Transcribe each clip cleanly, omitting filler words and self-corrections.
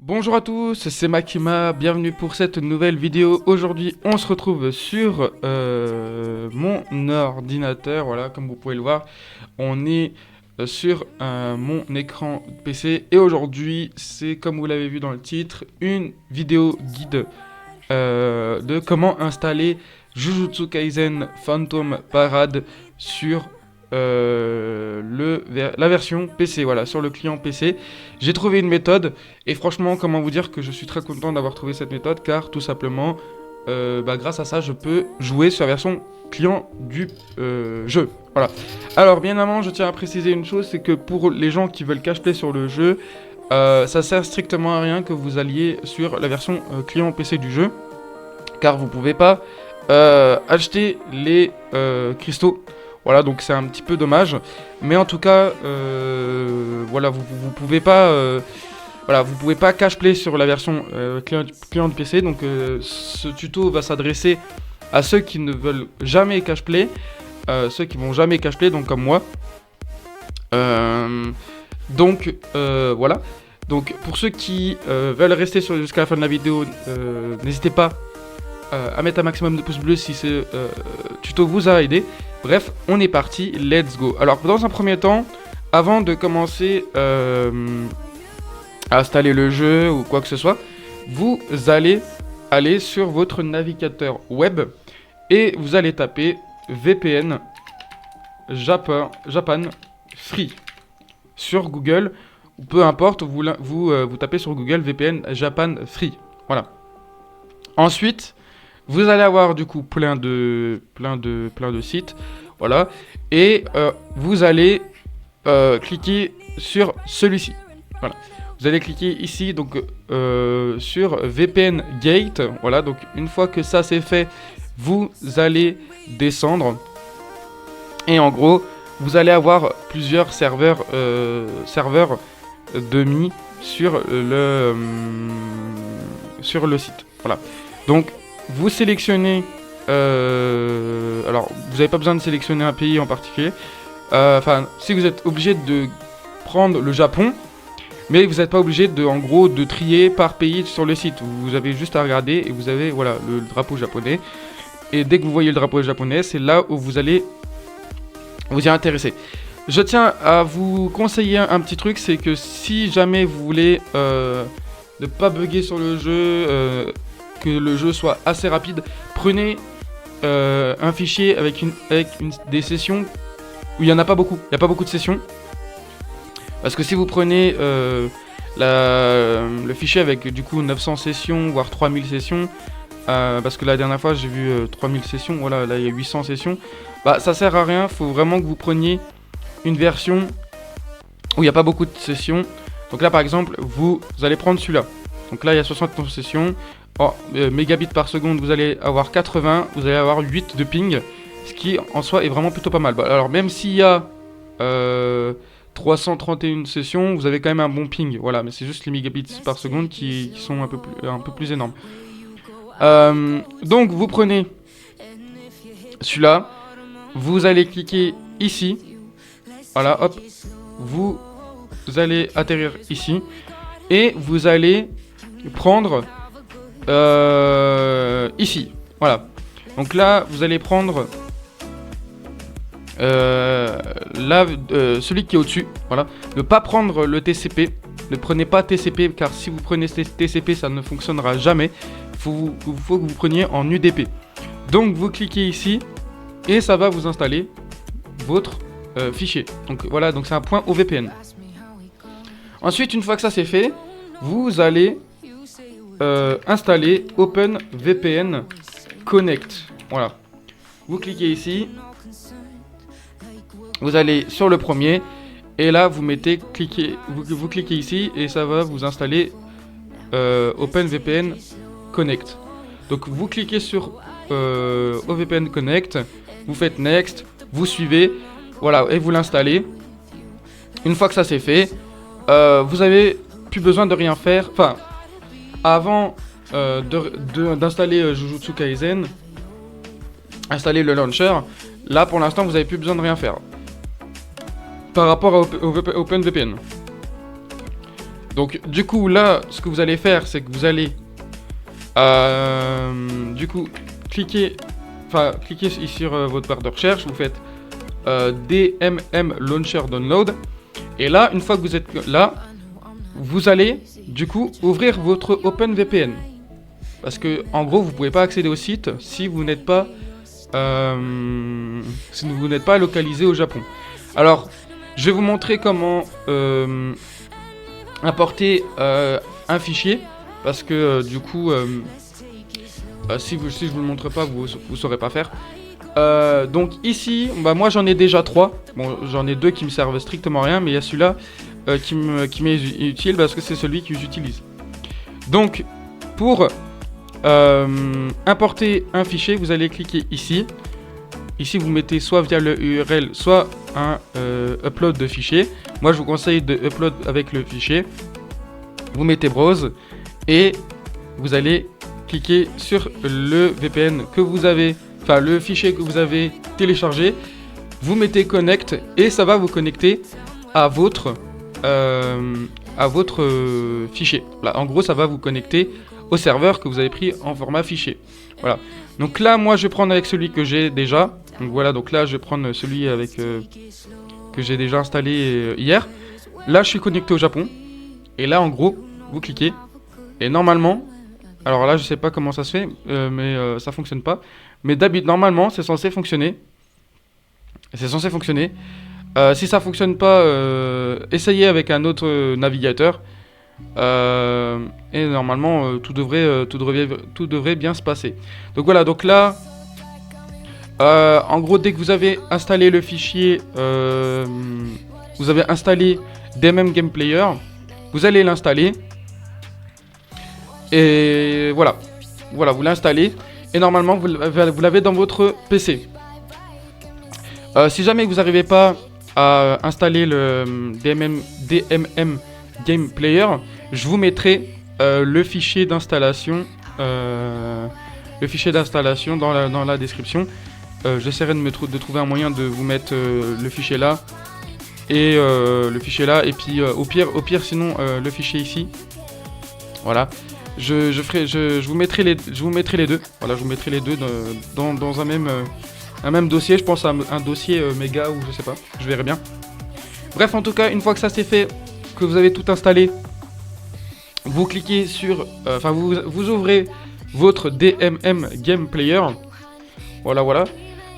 Bonjour à tous, c'est Makima, bienvenue pour cette nouvelle vidéo. Aujourd'hui, on se retrouve sur mon ordinateur, voilà, comme vous pouvez le voir. On est sur mon écran PC et aujourd'hui, c'est comme vous l'avez vu dans le titre, une vidéo guide de comment installer Jujutsu Kaisen Phantom Parade sur la version PC, voilà, sur le client PC. J'ai trouvé une méthode et franchement, comment vous dire que je suis très content d'avoir trouvé cette méthode car tout simplement, grâce à ça, je peux jouer sur la version client du jeu. Voilà. Alors, bien avant, je tiens à préciser une chose, c'est que pour les gens qui veulent cache-play sur le jeu, ça sert strictement à rien que vous alliez sur la version client PC du jeu, car vous pouvez pas acheter les cristaux. Voilà, donc c'est un petit peu dommage, mais en tout cas, voilà, vous pouvez pas, voilà, vous pouvez pas cache-play sur la version client du PC. Donc ce tuto va s'adresser à ceux qui ne veulent jamais cache-play, ceux qui vont jamais cache-play, donc comme moi. Voilà. Donc pour ceux qui veulent rester jusqu'à la fin de la vidéo, n'hésitez pas à mettre un maximum de pouces bleus si ce tuto vous a aidé. Bref, on est parti, let's go. Alors dans un premier temps, avant de commencer à installer le jeu ou quoi que ce soit, vous allez aller sur votre navigateur web et vous allez taper VPN Japan Free sur Google, ou peu importe, vous tapez sur Google VPN Japan Free. Voilà. Ensuite, vous allez avoir du coup plein de sites, voilà, et vous allez cliquer sur celui-ci. Voilà. Vous allez cliquer ici donc sur VPN Gate. Voilà, donc une fois que ça c'est fait, vous allez descendre et en gros vous allez avoir plusieurs serveurs de mis sur le site. Voilà. Donc vous sélectionnez, alors vous n'avez pas besoin de sélectionner un pays en particulier, enfin si vous êtes obligé de prendre le Japon, mais vous n'êtes pas obligé de trier par pays sur le site. Vous avez juste à regarder et vous avez voilà le drapeau japonais, et dès que vous voyez le drapeau japonais, c'est là où vous allez vous y intéresser. Je tiens à vous conseiller un petit truc, c'est que si jamais vous voulez ne pas bugger sur le jeu, que le jeu soit assez rapide, prenez un fichier avec des sessions où il n'y en a pas beaucoup. Il n'y a pas beaucoup de sessions. Parce que si vous prenez le fichier avec du coup 900 sessions, voire 3000 sessions, parce que la dernière fois j'ai vu 3000 sessions, voilà, là il y a 800 sessions, bah ça sert à rien, faut vraiment que vous preniez une version où il n'y a pas beaucoup de sessions. Donc là par exemple, vous allez prendre celui-là. Donc là il y a 69 sessions. Mégabits par seconde, vous allez avoir 80, vous allez avoir 8 de ping, ce qui en soi est vraiment plutôt pas mal. Alors même s'il y a 331 sessions, vous avez quand même un bon ping, voilà, mais c'est juste les mégabits par seconde qui sont un peu plus énormes. Donc vous prenez celui-là, vous allez cliquer ici, voilà, hop, vous allez atterrir ici, et vous allez prendre ici, voilà. Donc là, vous allez prendre celui qui est au-dessus, voilà. Ne pas prendre le TCP, ne prenez pas TCP, car si vous prenez TCP, ça ne fonctionnera jamais. Faut que vous preniez en UDP. Donc vous cliquez ici et ça va vous installer votre fichier. Donc voilà, donc c'est un point OVPN. Ensuite, une fois que ça c'est fait, vous allez installer OpenVPN Connect. Voilà. Vous cliquez ici. Vous allez sur le premier. Et là, vous cliquez ici. Et ça va vous installer OpenVPN Connect. Donc vous cliquez sur OVPN Connect. Vous faites Next. Vous suivez. Voilà. Et vous l'installez. Une fois que ça c'est fait, vous avez plus besoin de rien faire. Enfin, avant d'installer Jujutsu Kaisen, installer le launcher, là pour l'instant vous n'avez plus besoin de rien faire par rapport à OpenVPN. Donc du coup là, ce que vous allez faire, c'est que vous allez du coup cliquer ici sur votre barre de recherche, vous faites DMM Launcher Download, et là, une fois que vous êtes là, vous allez du coup ouvrir votre OpenVPN, parce que en gros, vous pouvez pas accéder au site si vous n'êtes pas localisé au Japon. Alors, je vais vous montrer comment importer un fichier, parce que du coup, si je vous le montre pas, vous saurez pas faire. Donc ici, moi j'en ai déjà 3. Bon, j'en ai 2 qui me servent strictement rien, mais il y a celui-là qui m'est utile parce que c'est celui que j'utilise. Donc, pour importer un fichier, vous allez cliquer ici. Ici, vous mettez soit via le URL, soit un upload de fichier. Moi, je vous conseille de upload avec le fichier. Vous mettez browse et vous allez cliquer sur le VPN que vous avez, enfin le fichier que vous avez téléchargé. Vous mettez connect et ça va vous connecter à votre fichier. Là, en gros, ça va vous connecter au serveur que vous avez pris en format fichier. Voilà. Donc là, moi, je vais prendre avec celui que j'ai déjà. Donc voilà. Donc là, je vais prendre celui avec que j'ai déjà installé hier. Là, je suis connecté au Japon. Et là, en gros, vous cliquez. Et normalement, alors là, je sais pas comment ça se fait, mais ça fonctionne pas. Mais d'habitude, normalement, c'est censé fonctionner. C'est censé fonctionner. Si ça fonctionne pas, essayez avec un autre navigateur. Et normalement, tout devrait bien se passer. Donc voilà, donc là, en gros, dès que vous avez installé le fichier, vous avez installé DMM Game Player, vous allez l'installer. Et voilà, vous l'installez. Et normalement, vous l'avez dans votre PC. Si jamais vous n'arrivez pas à installer le DMM Game Player, je vous mettrai le fichier d'installation dans la description. J'essaierai de trouver un moyen de vous mettre le fichier là et puis au pire sinon le fichier ici. Voilà. Je vous mettrai les deux. Voilà, je vous mettrai les deux dans un même dossier. Je pense à un dossier méga ou je sais pas. Je verrai bien. Bref, en tout cas, une fois que ça c'est fait, que vous avez tout installé, vous cliquez sur, vous ouvrez votre DMM Game Player. Voilà.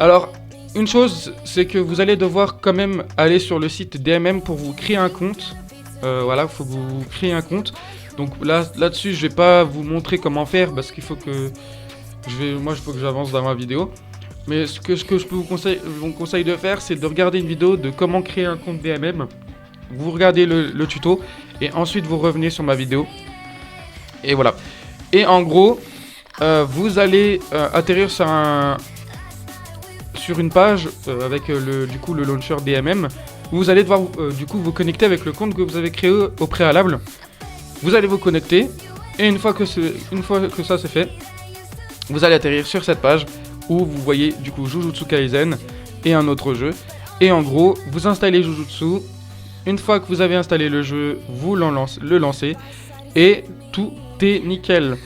Alors, une chose, c'est que vous allez devoir quand même aller sur le site DMM pour vous créer un compte. Voilà, faut que vous créer un compte. Donc là-dessus, je vais pas vous montrer comment faire parce qu'il faut que il faut que j'avance dans ma vidéo. Mais ce que je peux vous conseille de faire, c'est de regarder une vidéo de comment créer un compte DMM. Vous regardez le tuto et ensuite vous revenez sur ma vidéo. Et voilà. Et en gros, vous allez atterrir sur une page avec le launcher DMM. Où vous allez devoir vous connecter avec le compte que vous avez créé au préalable. Vous allez vous connecter et une fois que ça c'est fait, vous allez atterrir sur cette page où vous voyez du coup Jujutsu Kaisen et un autre jeu. Et en gros, vous installez Jujutsu. Une fois que vous avez installé le jeu, vous le lancez et tout est nickel.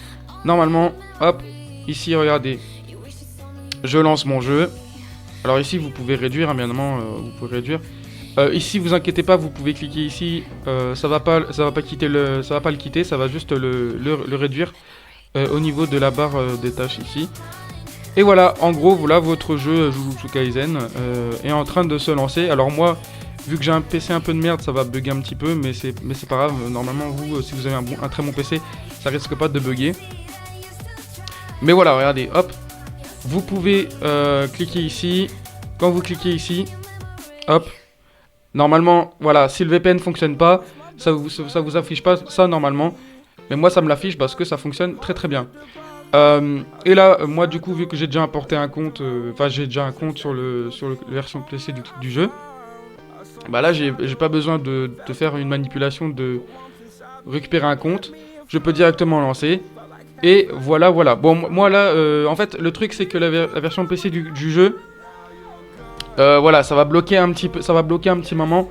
Normalement, hop, ici regardez, je lance mon jeu. Alors ici vous pouvez réduire, bien évidemment, vous pouvez réduire. Ici, vous inquiétez pas, vous pouvez cliquer ici. Ça va pas le quitter, ça va juste le réduire au niveau de la barre des tâches ici. Et voilà, en gros, voilà votre jeu Jujutsu Kaisen est en train de se lancer. Alors moi, vu que j'ai un PC un peu de merde, ça va bugger un petit peu, mais c'est pas grave. Normalement, vous, si vous avez un très bon PC, ça risque pas de bugger. Mais voilà, regardez, hop, vous pouvez cliquer ici. Quand vous cliquez ici, hop. Normalement, voilà, si le VPN fonctionne pas, ça vous affiche pas ça normalement. Mais moi, ça me l'affiche parce que ça fonctionne très très bien. Et là, moi, du coup, vu que j'ai déjà importé un compte, j'ai déjà un compte sur la version PC du jeu, bah là, j'ai pas besoin de faire une manipulation de récupérer un compte. Je peux directement lancer. Et voilà. Bon, moi là, en fait, le truc, c'est que la version PC du jeu. Voilà, ça va bloquer un petit moment.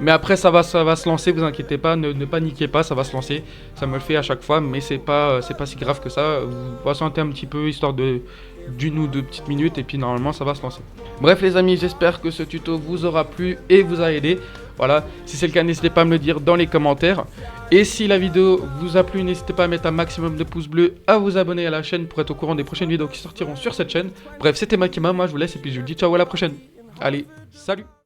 Mais après, ça va se lancer, vous inquiétez pas, ne paniquez pas, ça va se lancer. Ça me le fait à chaque fois, mais c'est pas si grave que ça. Vous patientez un petit peu, histoire d'une ou deux petites minutes, et puis normalement, ça va se lancer. Bref, les amis, j'espère que ce tuto vous aura plu et vous a aidé. Voilà, si c'est le cas, n'hésitez pas à me le dire dans les commentaires. Et si la vidéo vous a plu, n'hésitez pas à mettre un maximum de pouces bleus, à vous abonner à la chaîne pour être au courant des prochaines vidéos qui sortiront sur cette chaîne. Bref, c'était Makima, moi je vous laisse et puis je vous dis ciao à la prochaine. Allez, salut!